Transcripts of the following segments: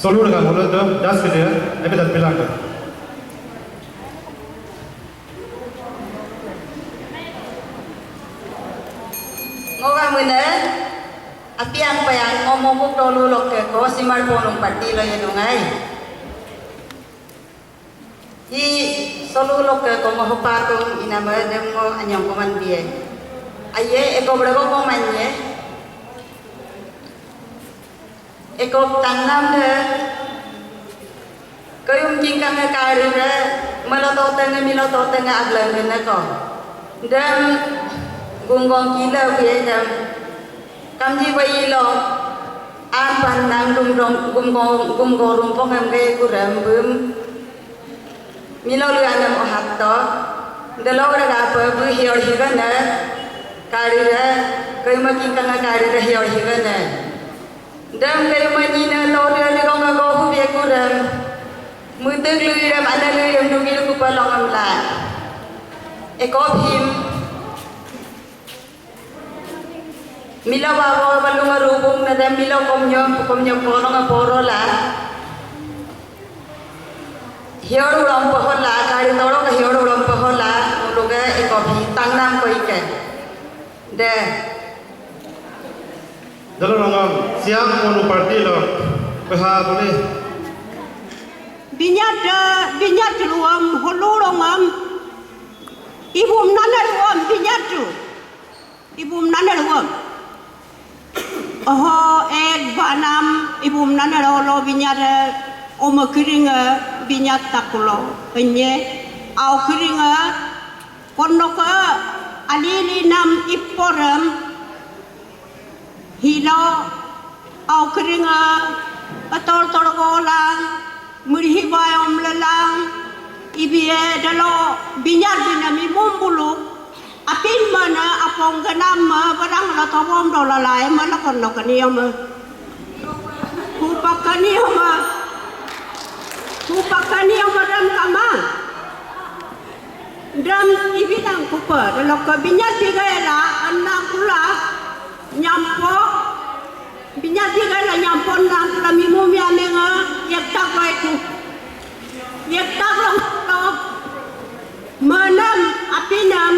Solo dengan mulut tu, jas dia, lepas dah bilang tu. muna api ang payang ngomong ko tolu lok ke ko simar ponong parti lo yenungai hi solu lok ke ko mo patung inama dem mo anyong ko man biye aye eko brago mo manye eko tangnam de kayum jingkang ke kari de meloto tengah aglan de ko dem gunggong kilo biye dem kamji bayi lo an pandang gum rumpong am gay kuram bum milo lu anam ohatto delo raga pa bu hior higana karira kay making kanga karira hior higana dam kay manina lo de gong go hu be kuram muteg lu ram analu yam dugil ku palong am la ekop him milo bago balunga rubung na dam milo komnyo porong porola hior ulam pohola kari toro ka hior ulam pohola uluga ekobi tangnam koike de dalo rongam siang monu parti lo beha boleh binyat ruam holu rongam ibum nana ruam ibum nana ruam oh banam ibum nana lo binyat oma kiringa binyat takulo penye au kiringa konoka alili nam iporam hilo au kiringa atol golang murihi bayom lelang ibie dalo binyat binami mumbulu apin mana apong ganam barang la tawom do la lai ma la kon no kaniom kupakaniom dam kama dam ibidang kupa dalo ka binyat tigala anak kula nyampo binyat tigala nyampo nang kula mimum ya menga yak takai ku yak taklong to manam apinam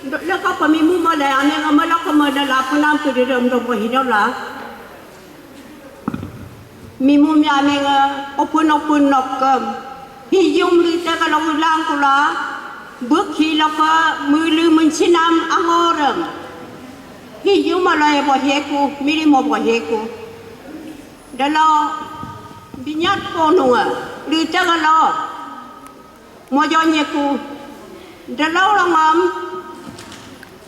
laka pamimu mala ane ngamala kamadala punam kudiram do bohidola mimu mi ane nga opun nokam hiyum lita kalau ulang kula bukhi laka mulu mensinam angoram hiyum malaya boheku miri mo boheku dalo binyat ponunga lita kalau mojonyeku dalo langam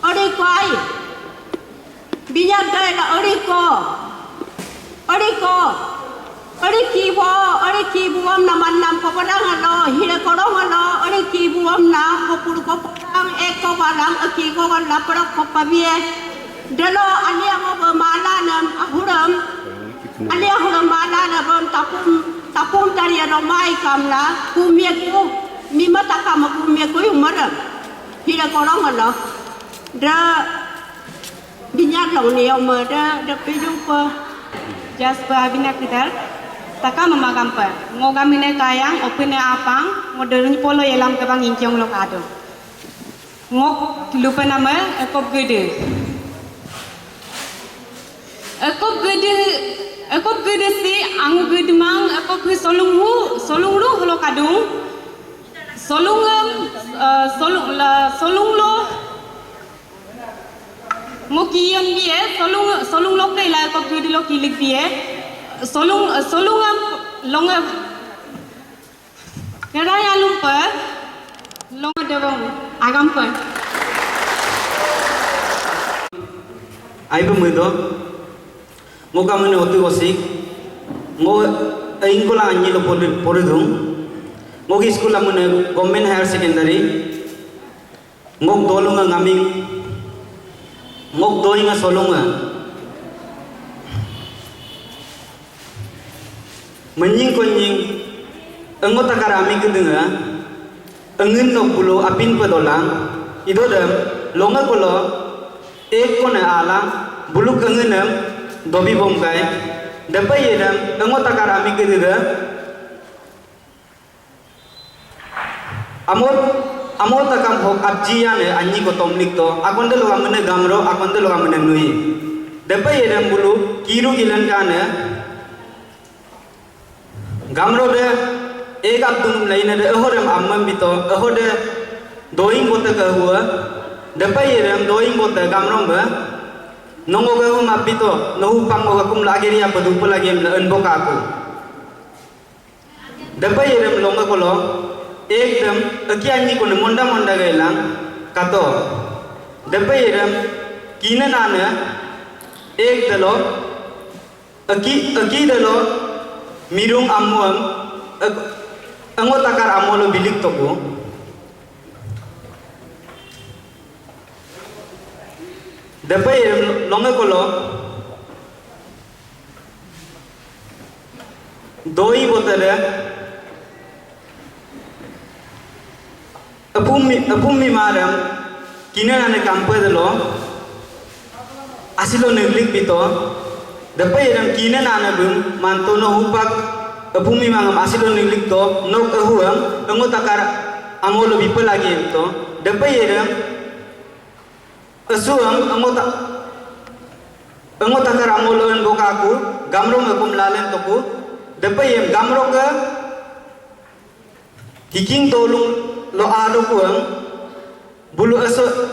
Orikoi, binyat day la oriko, orikibuam naman nam koparang alo, hile korong alo, orikibuam na kopur koparang eko balang akiko wala para kopabie, dalo aliang obamala nam ahuram, aliang obamala na bon tapum tari romai kamla, kumieku, mimata kam kumieku yumaram, hile korong alo. Da binyat long ni om da pejupa jaspa binak kita taka memagam pa ngogamine kayang opine apang modern polo yelam ke bang injong lo kado ngok lupa nama ekop gede si angu gede mang ekop solung lu lo kadung solung lo ngokiyon biye solung lokay la ko gudi lokilig biye solungam longa neraya lumpa longa dewang agampa ai pemudo ngoka mene otu osik ngo ingkola anyi lo poridung ngogi school amune government higher secondary ngok dolunga ngaming ngok doinga solunga menying konying engo takarami kendunga engin no pulo apin pedolang idodam longa kolo ek kone ala bulu kengenam dobi bomkai dapai yedam engo takarami kendunga amor takam hok abjiya ne anyi ko tomlik to akonde loga mene gamro akonde loga mene nui Dapat yang bulu kiru gilan kana gamro de ek abdum lain ada ahoram ammam bito ahode doing bota kahua dapat yang doing bota gamro ba nongo gahu mabito nohu pango gakum lagi ni apa dupa lagi enbok aku dapat yang longa kolo ek dam akian ni kono monda monda gailang kato dapat yang kina nana ek dalo aki dalo mirung amuam angot takar amolo bilik toko dapat longa kolo doi botara apumi maram kina nana kampa dalo asilo neglik bito dapat yang kina nana bum mantono hupak apumi mangam asilo neglik to nok ahuam angot takar amolo bipel lagi to dapat yang asuang angot takar amolo en bokaku gamro ngakum lalen toku dapat yang gamro ke hiking tolung lo ado kuang bulu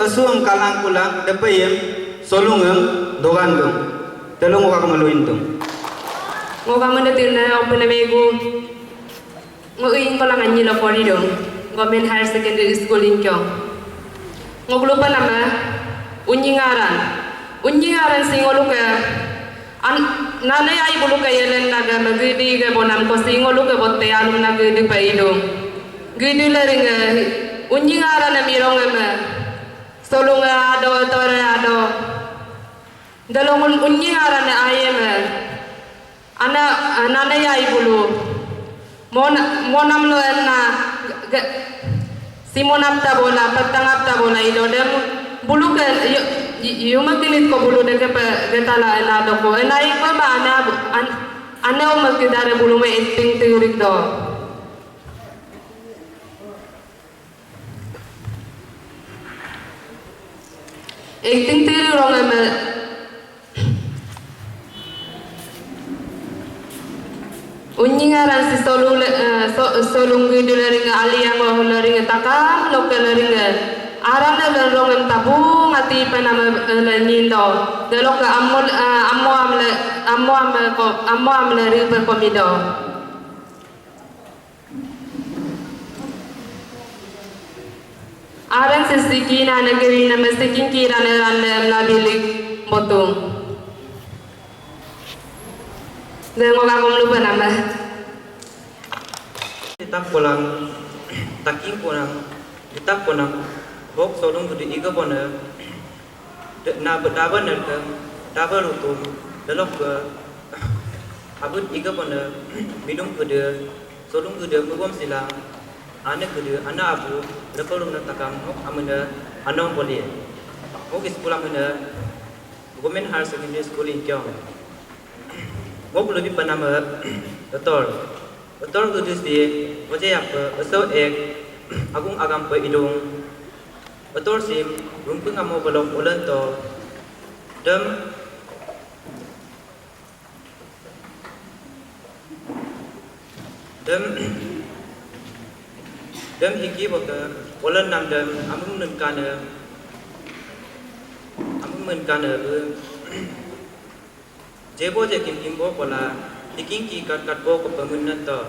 asuang kalang kulang dapat yang solungang dogan dong telung ka kamaluin dong ngoga mendetir na opena megu ngoin ko lang anyi la pori dong Government Higher Secondary School in Kyong ngoglupa nama unyingaran singolu ka nana ay bulu ka yelen naga magidi ga bonam ko singolu ka botte alum na gidi pa idong gidi la ringa unyingaran na mirong ama solunga ado tore ado dalongun unyingaran na ayem ana nana ay bulu monam lo na simonap ta bola patangap ta bola ido dem bulu ka yumakinit ko bulu de ka getala na do ko enai ko ba ana umakidare bulu me eting tirik do eting tirik rong me unyingaran si solung gidi laring aliyang lo laring takam lo ke laring aram na larong tabung ati pa na nindo dalo ka ammo am laring pa komido aram si sikina na gawin na masiking kira na nabilig botong Dengo kagum lupa nama. Kita pulang, taking pulang, kita pulang. Bok solong budi iga pona. Na betaban nerka, tabar utum. Dalok ke, abut iga pona. Minum kede, solong kede mubam silang. Anak kede, anak abu. Lekolong natakam, amena, anong boleh. Bok ispulang mana. Government Higher Secondary School in Kyong. Ngok lebih panama betul kudus dia wajah apa asal agung agam pe idung betul sim rumpun kamu belum ulan to dem hiki bota ulan nam dem amun menkana Jebo je kimbo pola tiking ki kat bo ko pamunan to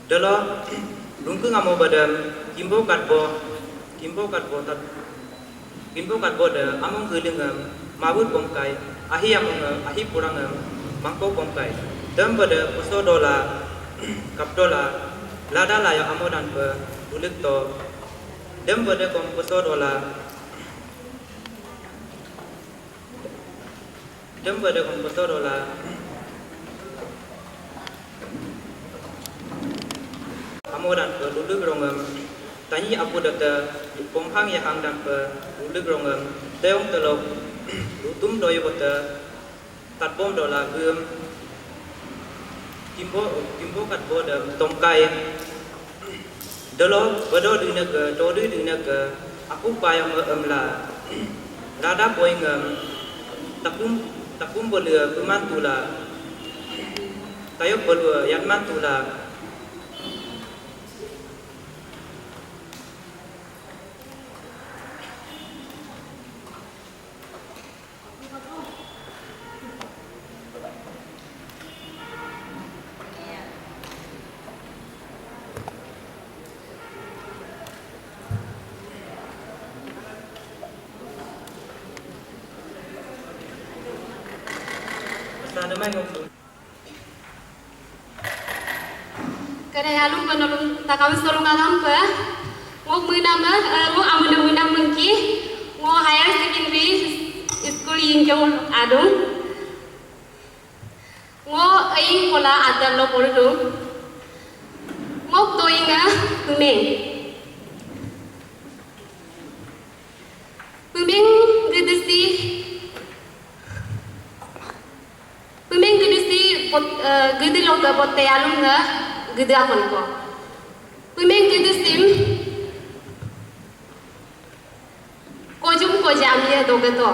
dalo rungku ngamo badam kimbo kat bo de among gulingam mabut bomkai ahi among ahi purangam mangko bomkai dam bada uso dola kap dola lada la ya amodan pe ulik to dam bada kom uso dola Dem pada komputer dola kamu dan pelulu gerongam tanya apa data pomhang ya hang dan pelulu gerongam teong telok lutum doy bota tatbom dola gem kimbo kat bodam tongkai dolo bodo di naga aku payang emla rada poingam tapum boleh pemantula tayok boleh yang mantula ada main ngomong. Kadang alun penolong takawis tolong agam pe, ngok nama, ngok amun mengki, ngok higher secondary school yang adung, ngok aing pola adal lo polu, ngok toinga pemeng, gedesi. Pemeng gede loka bote alum nga gede akon ko. Pemeng gede sim kojum ko jamia dogato.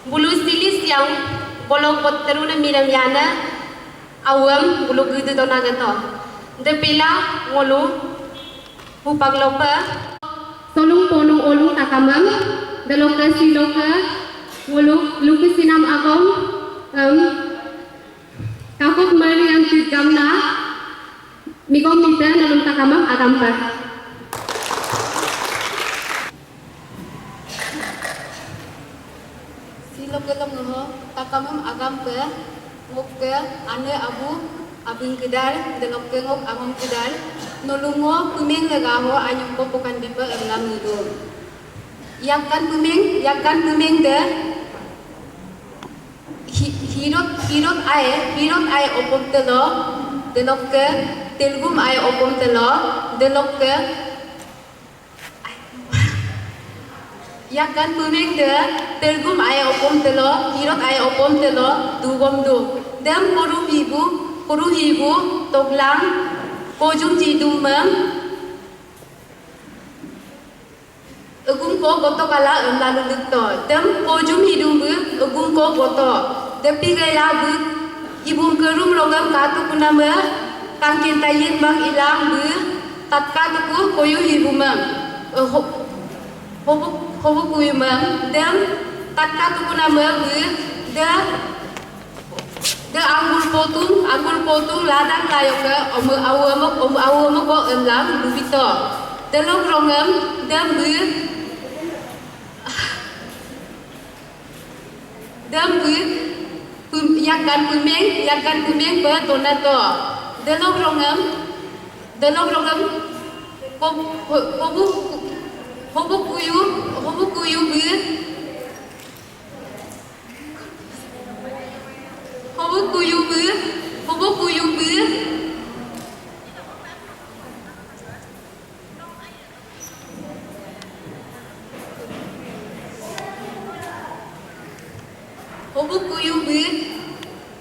Bulu silis yang bolong boteru na miram yana awam bulu gede to nagato. De pila ngolu hupag loka solung ponong olung takamam daloka siloka ngolu luku sinam agom Kakuk mari yang tigamna, mikom minta nalung takamam agampa. Silo kelam ngoho takamam agampa, ngok ane abing kedal, delok ngok amam kedal, nolungo pemeng legaho anyong popokan dipa engam nudu. Yakkan pemeng de. Hirot ay opom telo delok ke telgum ay opom telo delok ke yakan pemeng de telgum ay opom telo hirot ay opom telo dugom du dem koru hibu toglang kojum jidum mem agum ko goto kala lalu dikto dem kojum hidung bu agum ko goto Depi gaya bu, ibu kerum logam katu kunama, kan kita yin bang ilang bu, tatka tuku koyu ibu mam, hobu koyu mam, dem tatka tuku nama bu, de anggur potung ladang layok ke awu ko emlang bubito, delok rongam dem bu yakkan pemeng ber tonato delok rongam hobu kuyu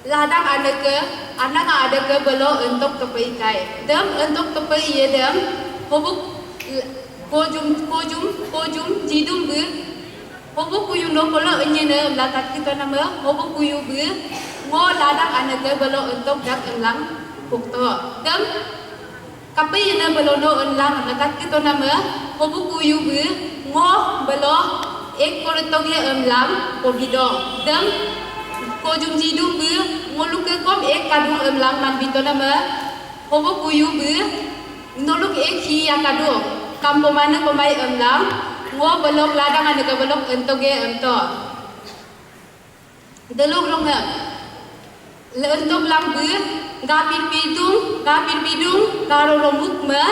ladang ada ke belo untuk kepai kai dem untuk kepai ye dem hobuk kojum jidum bu hobuk kuyu no belo enye ne lakat kita nama hobuk kuyu bu ngo ladang ada ke belo untuk dak enlang pukto dem kapai ne belo no enlang lakat kita nama hobuk kuyu bu ngo belo ek koretong ye enlang pogidong dem kojum jidum bu ngoluk ke kom ek kadung emlang man bito nama hobo kuyu bu nolok ek hi akadung kampo mana pemai emlang ngo belok ladang ane ke belok entoge ento delok ronga le entok lang bu gapir bidung karo rombuk ma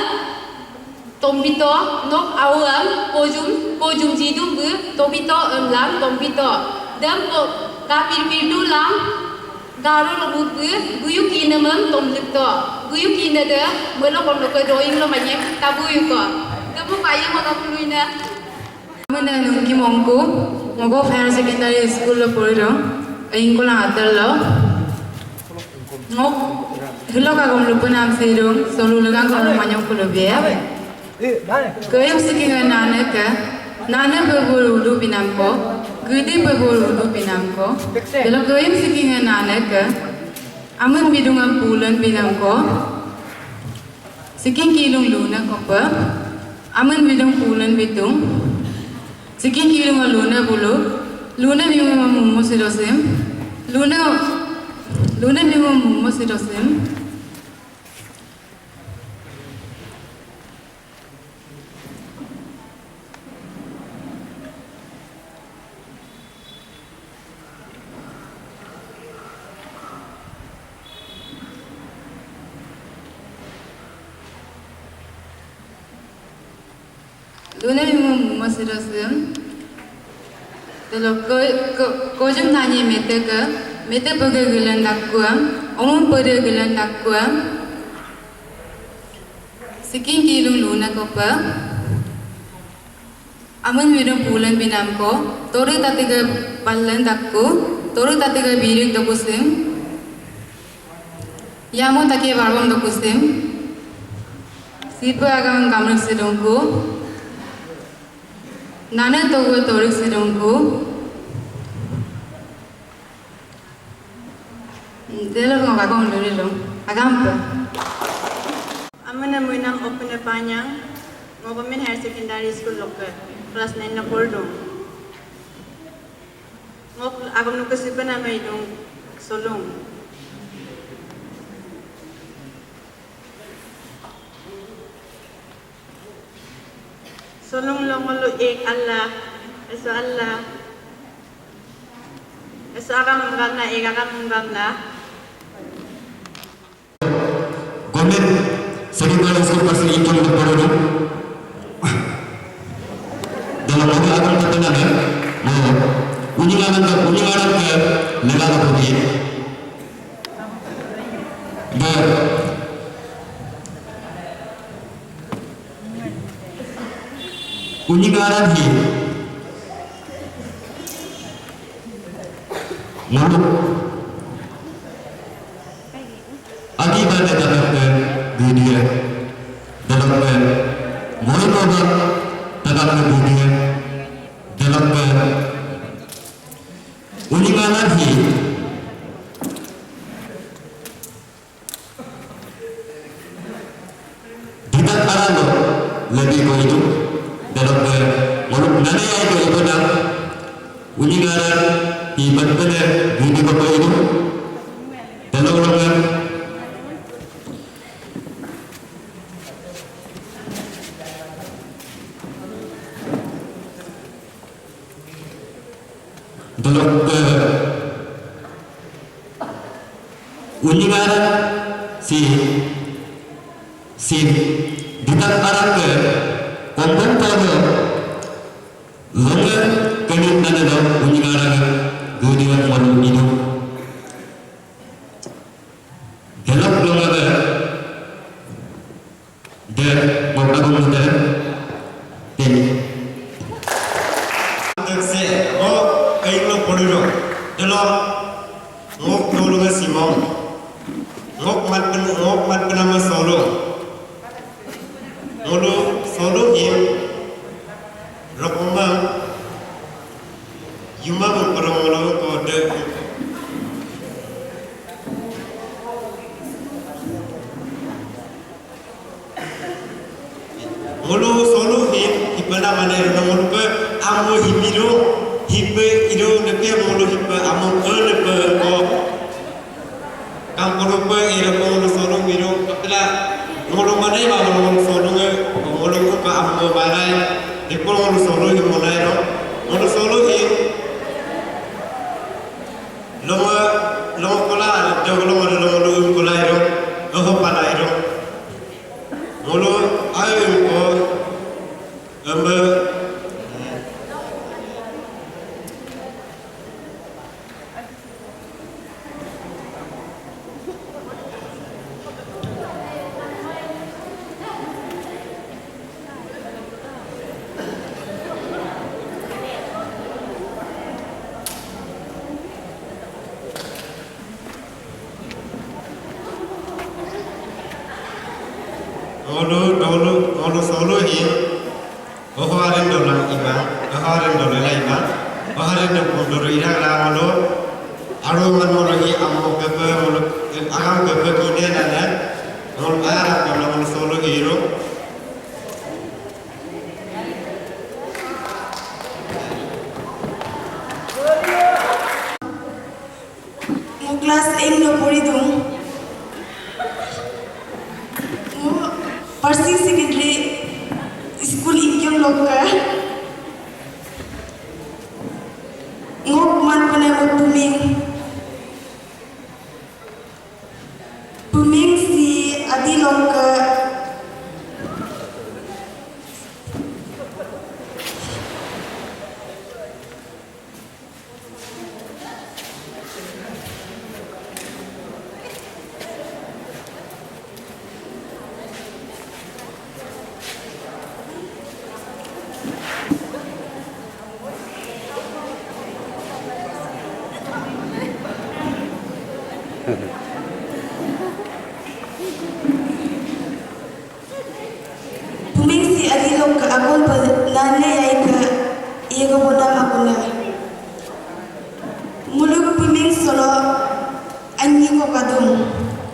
tombito nok awam kojum jidum bu tombito emlang tombito dem kapir bidu lang garo robut guyuk ina mam tom likto guyuk ina de melo kon ko doing lo manyek tabuy ko demu kayi mo kapuluina Mana nungki mongku ngogo higher secondary school lo poro aing ko lang adal lo ngok hilo ka gom lupa nam sirung solo lugang ko manyong ko lo biya kaya usiki nga nane ka nana berbulu pinamko, gede berbulu pinamko, kalau kau yang sekian nana ke, aman bidungan pulen pinamko, sekian kilung luna kopa, aman bidung pulen bidung, sekian kilung luna bulu, luna bidung musidosim, luna bidung musidosim. Luna memang masih rasam. Kalau kau jom tanya mete pergi gelan dakuam, omong pergi gelan dakuam. Sekian kilung luna kopa. Aman minum bulan binam ko. Tori tatiga palan dakku, tori tatiga birik dakusim. Yamu takiye barbam dakusim. Siapa agam kamar sedongku. Nana tahu torik sidongku, delok ngak agam dulu dong, agam apa? Amana muinam open panjang, ngopamin higher secondary school lokal, kelas 9 na koldong. Ngop agam nukasipan na may dong solong. Solong longolo ek Allah, eso agam menggamna ek agam menggamna. Government secondary school person itu lebih baru dalam lagi akan terkenal ujian ke negara pergi ber ujian di mana akibat dalam dunia dalam monoton dalam dunia dalam ujian lagi tidak ada lebih kau itu dalam monoton nana itu dalam ujian ibarat dunia kau itu dalam orang dalam ujian si ditak arah ke komputer longa kanit nana dalam ujian dunia malu itu dalam longa dan membangun muda ini dalam ngok dulu Simon ngok mat nama solo yang rokomang yuma memperoleh kode mulu solo yang ibana mana yang mulu ke amu hibiro hibe ido nepe mulu hibe amu nepe ko kampuru pe ira ko mulu solo ido kapila mulu mana ba mulu solo nge mulu ko ka amu balai dipo mulu solo hi mulai ro mulu solo hi longa kola joglo mulu kola ro ho palai ro mulu ayo ko ambe Mulu solo hi Oharin dolang imam, oharin dolang imam, oharin dolang irang ramalo, arungan mologi ammo kepe molog agam kepe kini nana, mol arab kalau solo hero. Kelas Eng lo pori dong. Persing secondary school ikyong loka. Ngok man pernah berpuming. Puming si adi loka. Puming si adi loka akon nane ay ka iya ko bodam akon na. Muluk puming solo anyi ko kadung.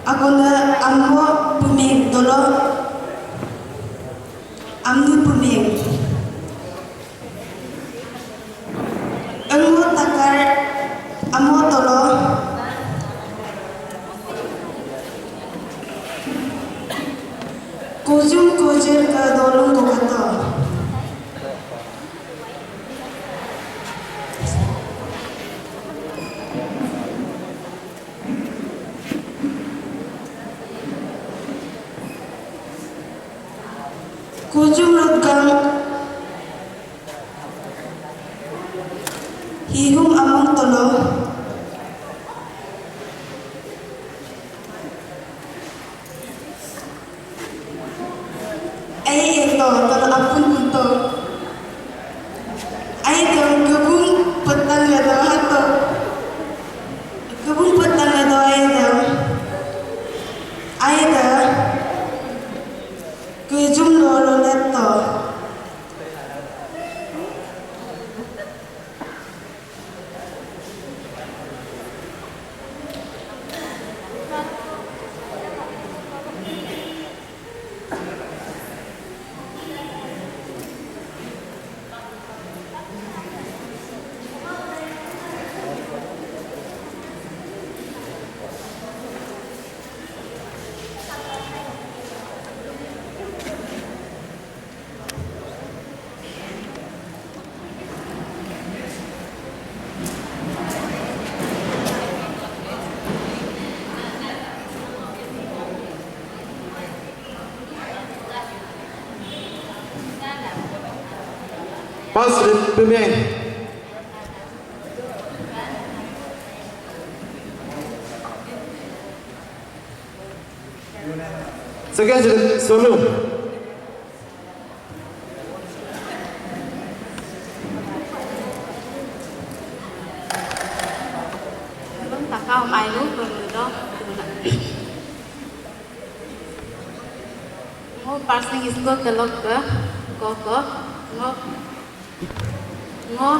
Akon na ammo puming dolo amnu puming. Ammo takar ammo dolo Kujum kujer ke dolung ko kato. Kujum rutgang hihum among tolo. Ay ito, tolo ampun kunto. Ay ito, gabung petang na daw hato. Gabung petang na daw ay ito. Ay ito, kujum lolo neto. Pas pemeng. Second solo. Tak kau mai lu bermuda. Mo parsing isko kelok ke koko ngo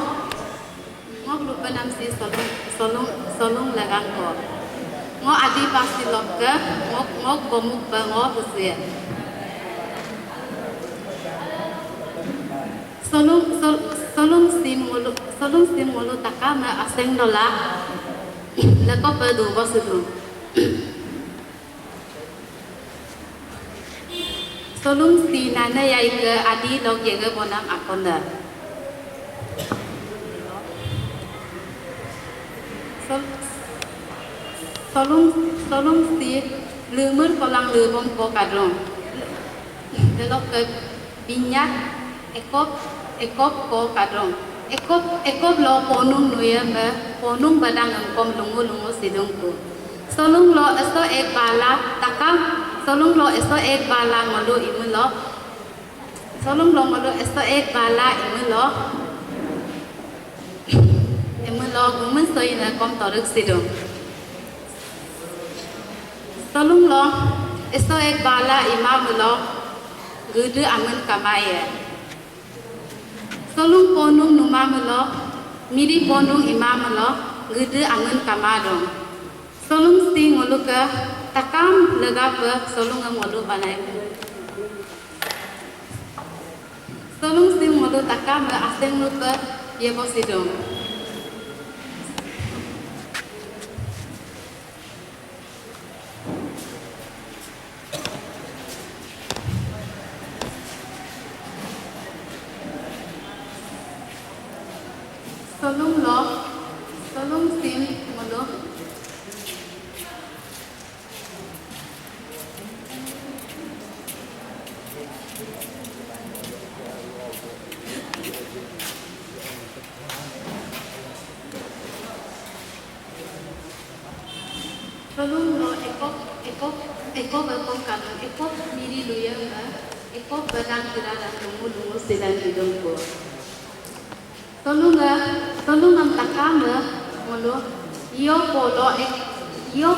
lupa nam si solung lagang ko ngo adi pasti lok ke ngo bomuk ba ngo busia solung sim mulu takama aseng dola lako pedu bosudu solung si nana yai ke adi lok ye ke bonam akonda solung si lumur kolang lumum ko kadrong delok ke binyak ekop ko kadrong ekop lo ponung nuya be ponung badang engkom lungu sidung ko solung lo eso ek bala takam solung lo eso ek bala ngolu imulo solung lo ngolu eso ek bala imulo gumun soy na kom toruk sidung solung lo eso ek bala imam lo gudu amun kamaya Solung ponung numamelo, miri ponung imamelo, gede angen kamadong. Solung sting ngoluka, takam legapa solung ngolu balai. Solung sting ngolu takam aseng lupa yebo sidong. Solung lo, solung sim ngolu. Solung lo ekop berpongkan, ekop miri luya ekop berang kiraran lungu sedang hidung ko. Solung am takama ngulu yo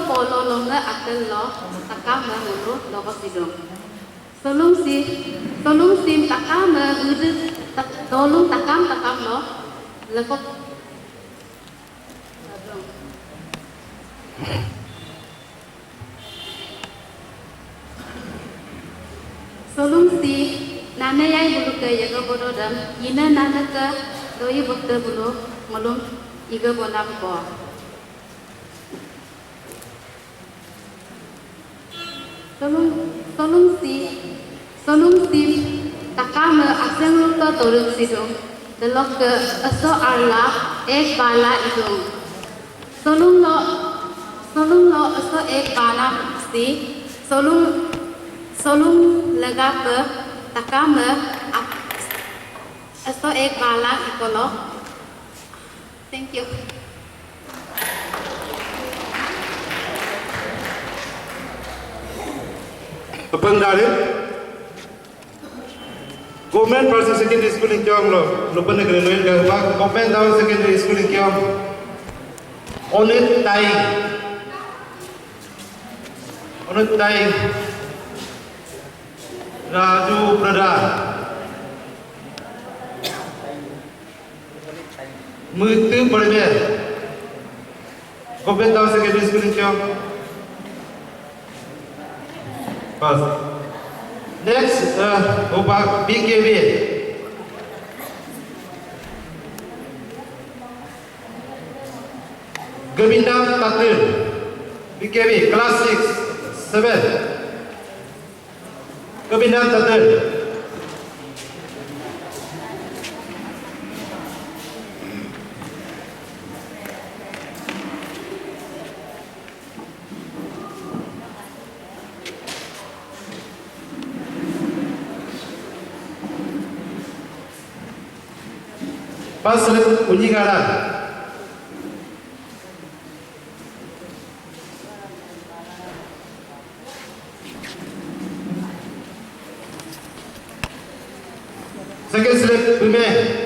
polo longa atel lo takama ngulu logo sidong. Solung sim takama udu solung takam lo lego. Solung si nana yai bulu ke yaga bodo dam ina nana ke doi bukte bulu malum iga bonam ko. Solung si takama aseng luka torun sidung delok ke aso arla ek bala idung. Solung lo aso ek bala si solung lega ke takama aso ek bala ikolo. Thank you. Penggalir Government Person Secondary School in Kyong lo lupa negeri lain ke bang Government Town Secondary School in Kyong Onit Tai Raju Prada Mutu Berbe Government Town Secondary School in Kyong. First. Next, Obak BKB. Gabindam Tatil. BKB, class 6, 7. Gabindam Tatil. Pas uji garan. Second slip remain.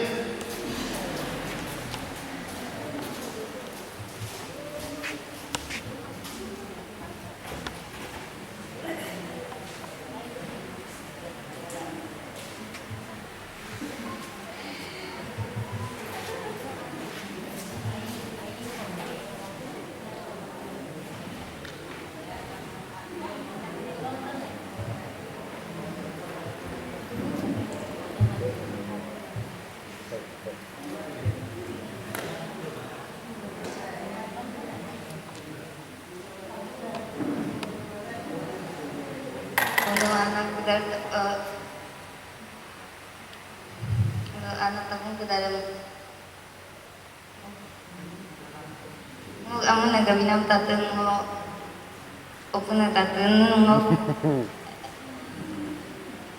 anak aku ke dalam ang nagabinam tateng mo opo na tateng mo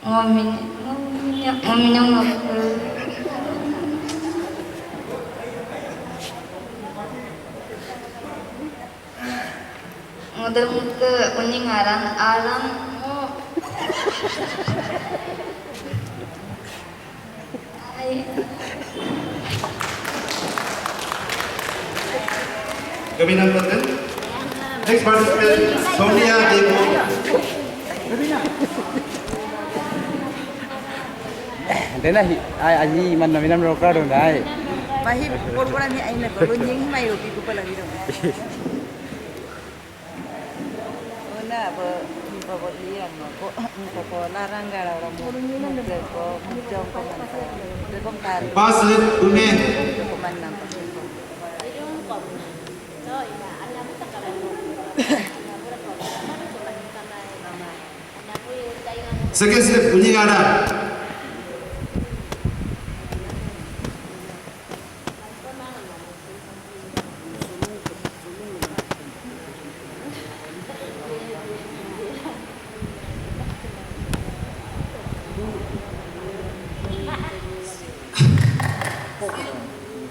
ngominyong mo model ke kuning aran mo Gabinam Tatil. Next participant, Sonia Deko. Dena aji man naminam rokra dong dai. Mahi pura ni aina ko lunying mai rupi ko pala dito. Ona ba liang ko larang gara orang mo ko jong ko man ko ko tar. Paslip umen. Ko man nam. Second slip Unjing Aran.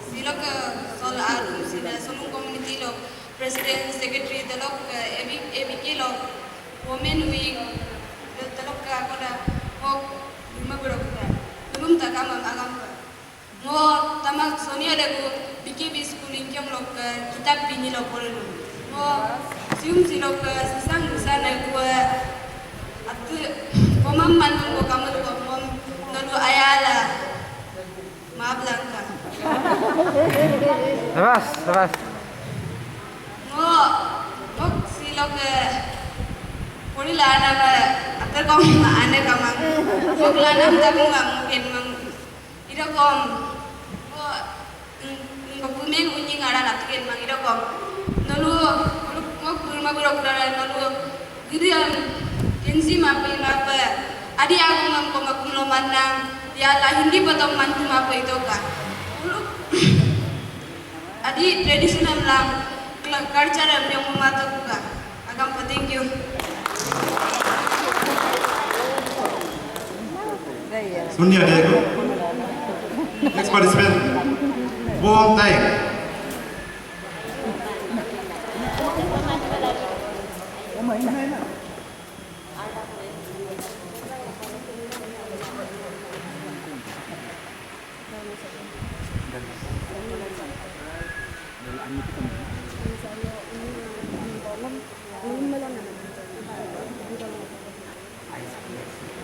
Silok sol aru sila solung community lo president secretary dalok ABK lo women wing dalok ka koda hok lima berokta belum tak kamam agam ka mo tamak sonia dagu BKB schooling kyong lo kitab bini lo polu mo sium silok sisang sana gua atu komam manung ko kamu ko mom nolu ayala maaf langka Terus. Ngo silok puri lana ba atar kom ane kamang ngo lana tamu mang mungkin mang ida kom ngo pumen unjing aran atken mang ida kom nolu ngo purma burok dara nolu gidian kenzi mapi mapa adi aku mang kom aku no manang ya lah hindi patong mantu mapa itu ka adi tradisional lang culture yang mematuh ka agam thank you Sonia Diego. Next participant. Wong Tai.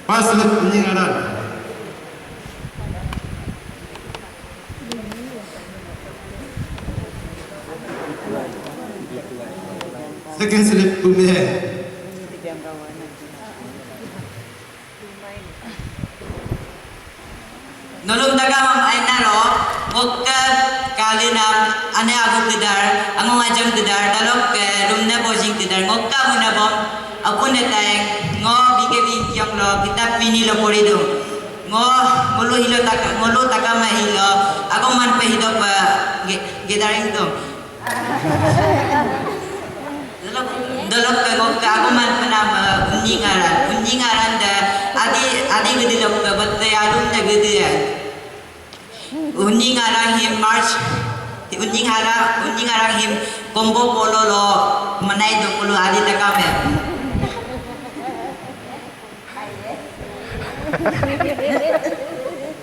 Paslip Unjing Aran. Second slip Ume. Nolong tagamam ay naro, wagka kalinam, ane ako kedar, ang ngajam kedar, dalok rumna bojing kedar, wagka muna bom, ako na tayang, ngo bigabing yung lo, kita pinilo po rito. Ngo, mulo takama hilo, ako man pa hito pa, gedaring to. Dalok ka wagka, ako man pa na unjing aran da, adi gedilok ka, ba't alum na gediyan. Unjing arang him March, unjing arang him combo polo lo manay do polo adi takame.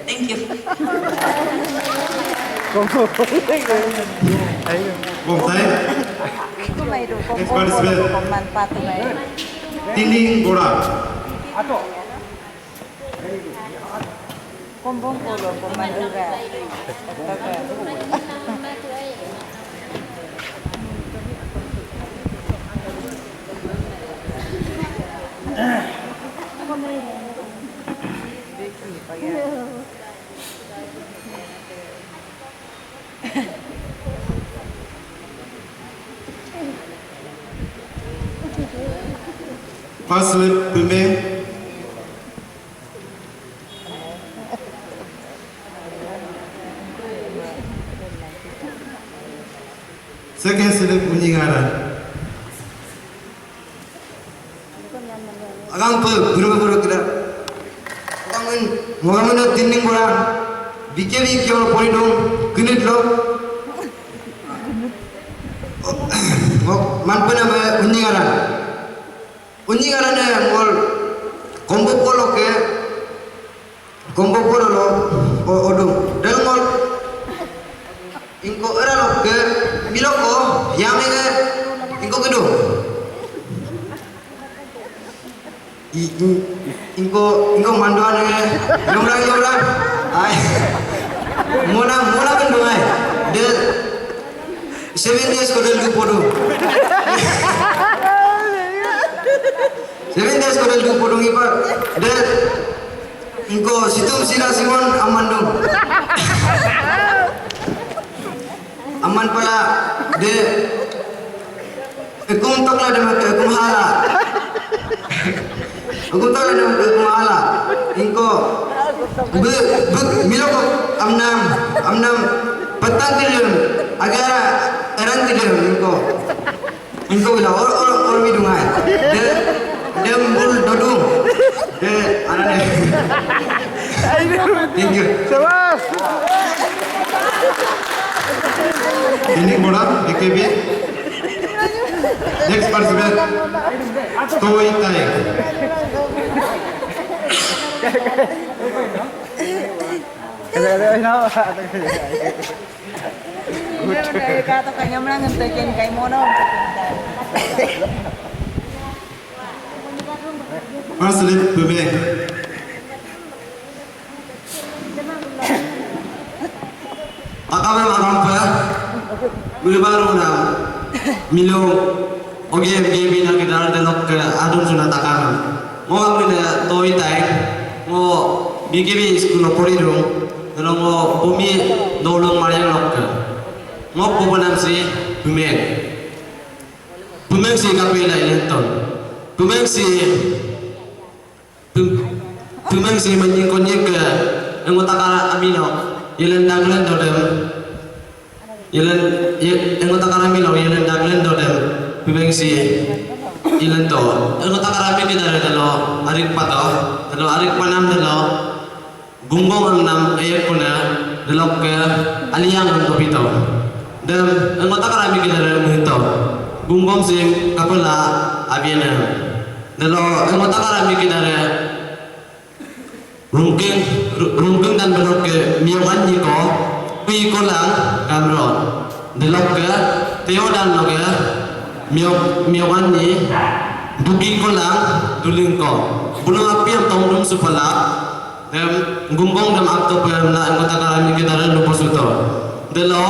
Thank you. Wong Tai. Ito may do ko Next participant. manfaat may. Tinding Gora. Kumbong polo kumanduga. Paslip Ume. Second slip Unjing Aran. Agang pe buru kira. Agangun mogamun tinning gora. BKB kyo pori dong kunit lo. Manpana me Unjing Aran. Unjing Aran ne mol combo polo lo odong. Dal mol ingko era lo ke biloko yame ke ingko gedung Inko manduan yomrang ai mona bendung ai de 7 days ko del podo 7 days ko del podo ipa de inko situm sira simon amandung aman pala de ekum tokla de mak ekum hala Aku tahu ada kemala, ingko milok amnam petang tidur, agar erang tidur ingko bila or midungai, dia mul dodung, anak thank you. Ini bola BKB. Next participant, Toy Tai. Marceline Bubeng. Akawe makampa, gulbaru na milo oge bina kita delok ke adun sunatakan. Mo amune Toy Tai, mo BKB school porirum, delok mo bumi dolong mariang lok. Mo pubanam si Bumeng si kapila ilenton. Bumeng si manjing konyek ke anggota amino yelen daglen dodem anggota amino yelen daglen dodem bumeng si yelen to anggota karami kita dalo arik pato dalo arik panam dalo gunggong nam ayat kuna dalo ke aliyang untuk pito dan anggota karami kita dalo muhito gunggong si kapala abiana dalo anggota karami kita rungking dan benok ke miyawan ko pi ko lang kamron delok ke teo dan no ke miyawan ni dugi ko lang duling ko buno api ang tongdong supala dem gunggong dem akto pe na anggota karami kita ren lupo suto delo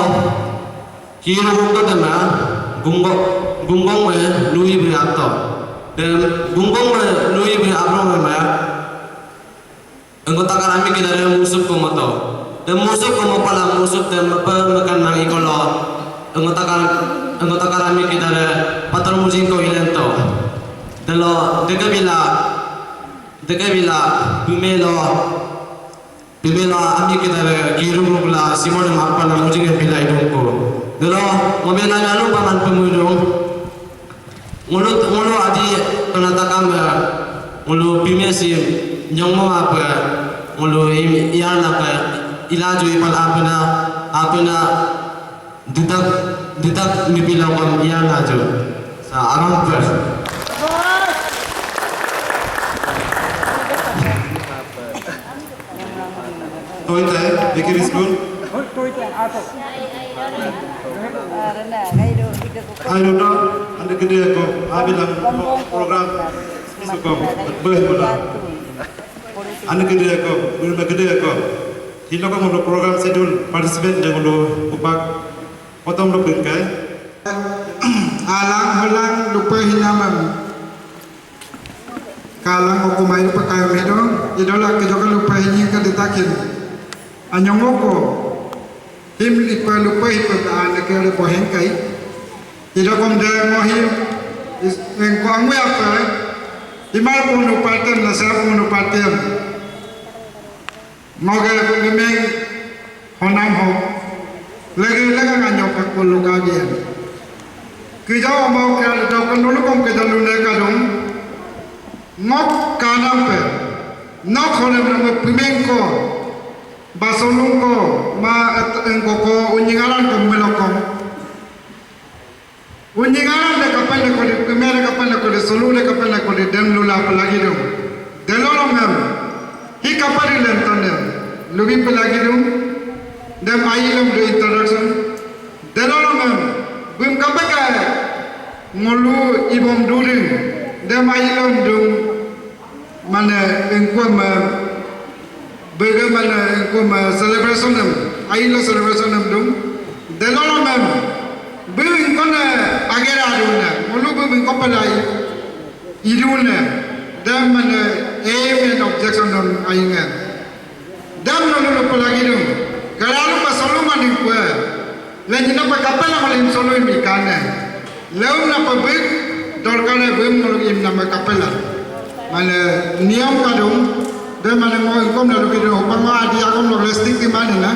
kiro ko dem gunggong me lui bi akto dem gunggong me lui bi abro me anggota karami kita ada musuh komoto dan musuh komopala musuh dan makan mangi kolo anggota karami kita ada patar musik ko ilento dalo dega bila bimelo ami kita ada giru mugla simon mapala musik bila idongko dalo mobena ngalu paman pemudong ngulu adi penatakam ngulu bimesi nyongmo apa mulu iyan apa ilaju ipal apna ditak mipilaw kam iyan ajo sa aram per Toy Tai, BKB school. Ayo dong, anda gede ko, abilang program suka berbola. Anda gede ko, belum gede ko. Hilo ko mo program schedule participate dengan lo upak potong lo pingkai. Alang halang lupa hinamam. Kalang ako may lupa kayo medo, idola kita kan lupa hinyi ka ditakin. Anyong ko, him lupa taan na kaya lupa hengkay. Ida kom de mohim, ko ang apa? Imal pun lupa tem, nasa pun lupa tem. Moga memang honam ho, lagi nganyok aku luka dia. Kita mau kaya jauh dulu kom kita lune kadung, ngok kanam pe, ngok honem nama pimengko, basolungko, ma engkoko unyingalan kemelokom. Unyingalan dek kapan dek kode pimere kapan dek kode solu dek kapan dek kode dem lula pelagi dong. Delorong mem, hi kapari lentone, lubi pelagi dong, dem ayilom do introduction. Delorong mem, bim kapaka ngolu ibom during, dem ayilom dong mana engkau bagaimana engkau celebration nam, ailo celebration nam dum, delala mem, bering kona agera aduna, mulu bering kau pelai, iduna, dan mana aim and objection nam aingan, dan lalu pelagi dum, kalau pasal mana engkau, lagi nak kapal nak malim solo ini kana, lalu nak pabrik, dorkan bering mulu ini nama kapal mana niam kadung dan mana mau ingkom lalu kita hopang ada agam lalu restik di mana na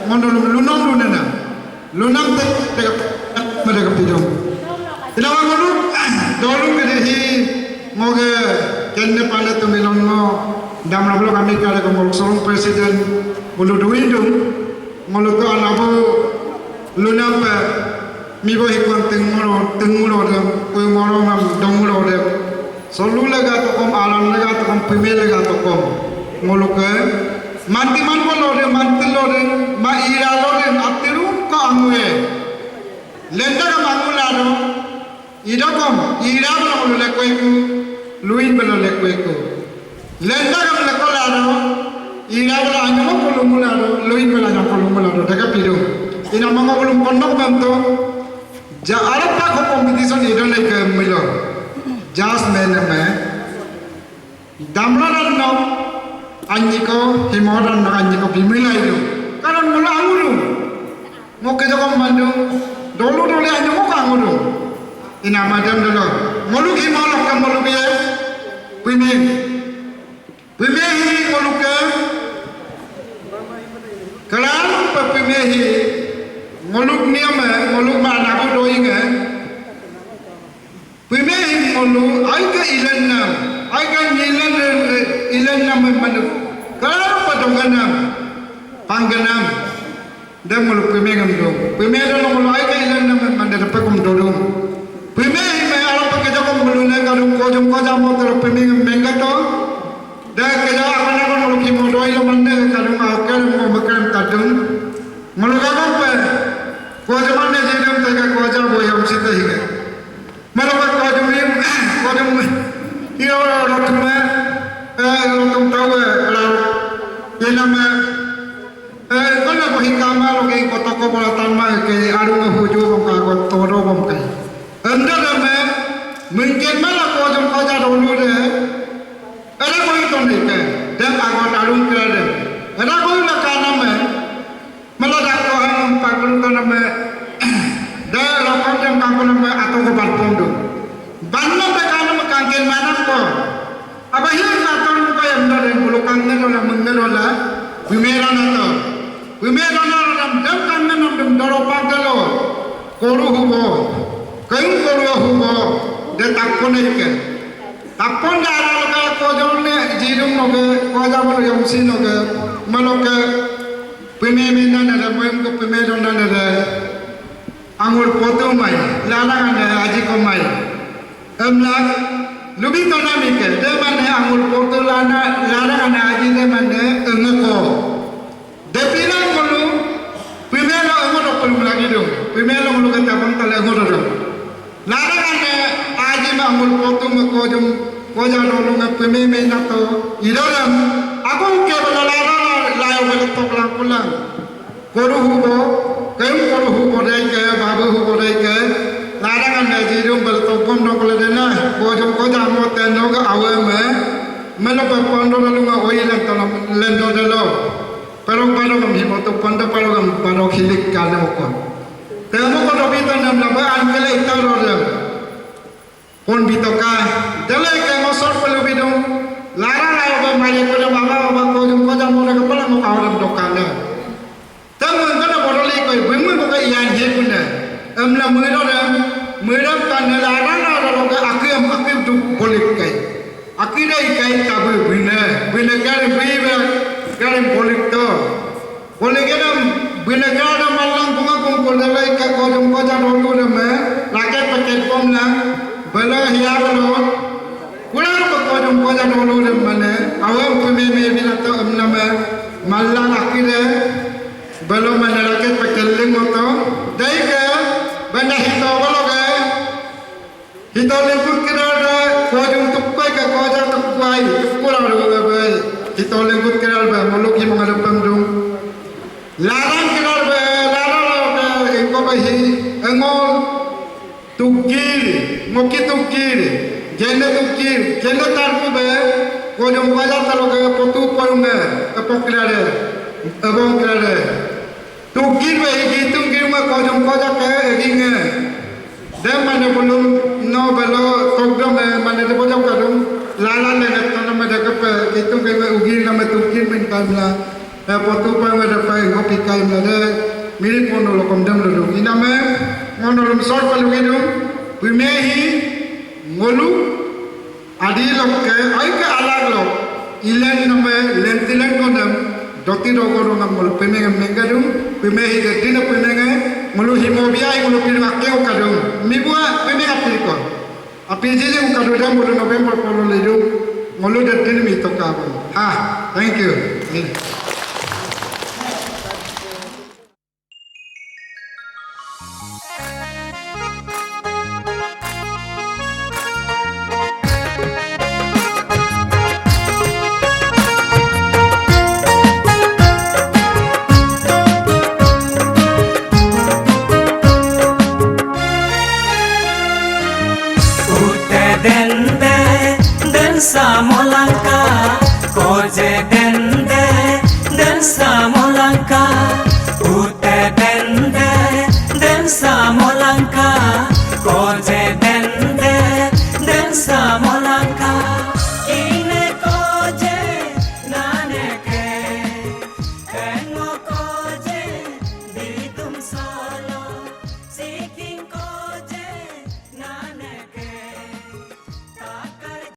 mana lunam na lunam tak mereka pidum tidak malu dorong kita hi mau ke kene pada tu milon mo dam lalu kami kalau kamu seorang presiden bulu duit dong malu tu anabu lunam pe mibo hikwan tengmulo dem kau moro ngam dongmulo dem solu lega tokom alam lega tokom pemil lega tokom ngoluke manti man bolore manti lore ma ira lore atiru ko amue lenda ka mangulado ira kom ira bolo le koiku luin bolo le koiku lenda ka le kolado ira bolo anyo bolo mulado luin bolo anyo bolo mulado daga piru ina mama bolo kondok bantu ja arapa ko competition ira le ke milo jas mene me damlaran no anjiko himoran no anjiko bimilai do karon mula anguru mo ke joko mandu dolu dole anjo mo anguru ina madam dolo molu ki molok kam molu biye pimi hi molu ke kalan pa pimi hi molu niame molu ma na ko do inge pemeh mulu, aika ilanam, aika ilanam mana? Kalau patunganam, pangganam, dah mulu pemeh gamdong. Pemeh dah mulu aika ilanam mana dapat kumdorong. Pemeh me alam pakai jago mulu na kalau kojam mo kalau pemeh mengato, dah kerja apa nak mulu kimodoi lo mana kalau akal mo makan tadung, mulu kagam pe, kojam mana jedam tega kojam boyam sita higa. Malabat kau ia orang orang tahu ia nama kalau kau hingkama lagi kota kau bola tanma ke arung huju bangka kau toro bangka anda nama mungkin malah kau jadi dulu deh ada kau itu ni ke dan agak arung kerana ada kau nak nama malah dah kau hang pakul kau nama dah lokal yang kau nama atau kau balpondo banyak mereka nama kangkil mana kau apa hilang atau kau yang dah yang bulu kangkil orang mengelola bimeran atau bimeran orang dah kangkil orang doro pagalo koru hubo kain koru hubo dah takpon ikan takpon dah ada kau jauhnya jirum noge kau jauh yang sin noge malu ke bimeran ada main ke bimeran ada anggur potong mai, ladang ada aji komai. Emlak, lebih tanam ikan. Dia mana anggur potong ladang ada aji dia mana engkau. Dia bilang mulu, pemelo engkau perlu lagi dong. Pemelo mulu kata pun kalau engkau dong. Ladang ada aji anggur potong kau jangan dulu ngap pemelo nato. Idalam, aku kebal ladang layu beletok lang. Koru hubo. Kaum koru hubo ke babu hubo ke ladang anda jirum bertopom dong kalau dena kojam mo teno ke awam melakukan pondo lalu ngah oil yang dalam lendo delo perong kami hidup pondo perong perong hilik kalau kon temu kodo bitan nam laba angkele itar orang kon bitoka dalai ke mosor perlu bidung lara layu bermain kodo baba kojam mo nak kepala mo awam dokana temu kana boroli koi bimu pakai yang hekuna amla muram kana lara ke akim tu polik kai akidai kai tabu bina kare polik to polik enam bina kare malang bunga kumpul dalai ka kojam dulu nama rakyat pakai pom lang bala hiya balo kular ko kojam dulu nama awam pememe bina to amla malang akidai belum menelakat pekeling moto, dari ke benda hito balo ke hito lembut kira ada kau jung tupai ke kau jang tupai, tupai kita lembut keral ba muluk hi mangadap pamdung larang keral ba larang ba engko ba hi engol tukir moki tukir jene tarpu ba ko jom pala talo ga potu porunga apokrare abong krare tukir ba hi tukir ma ko jom ko ja ke eginga dem mana belum no belo togdom mana de bojam kadung lala ne tanam ada ke itu ke ugir nama tukir min kamla potu pa ada pa ngopi kamla de mirip mono lokom dam lu iname mono lum sor palu gidum pumehi ngolu adi lokke ai ke alag lo ilen nama lentilen kodam doti rogoro ngamol peneng mengadum pumehi de dina penenge mulu himobiai mulu pirma keu kadung mibua peneng apiko api jeje ukadudam mulu November polo ledu mulu de dina mi tokabo thank you Samolaka koje dende den sa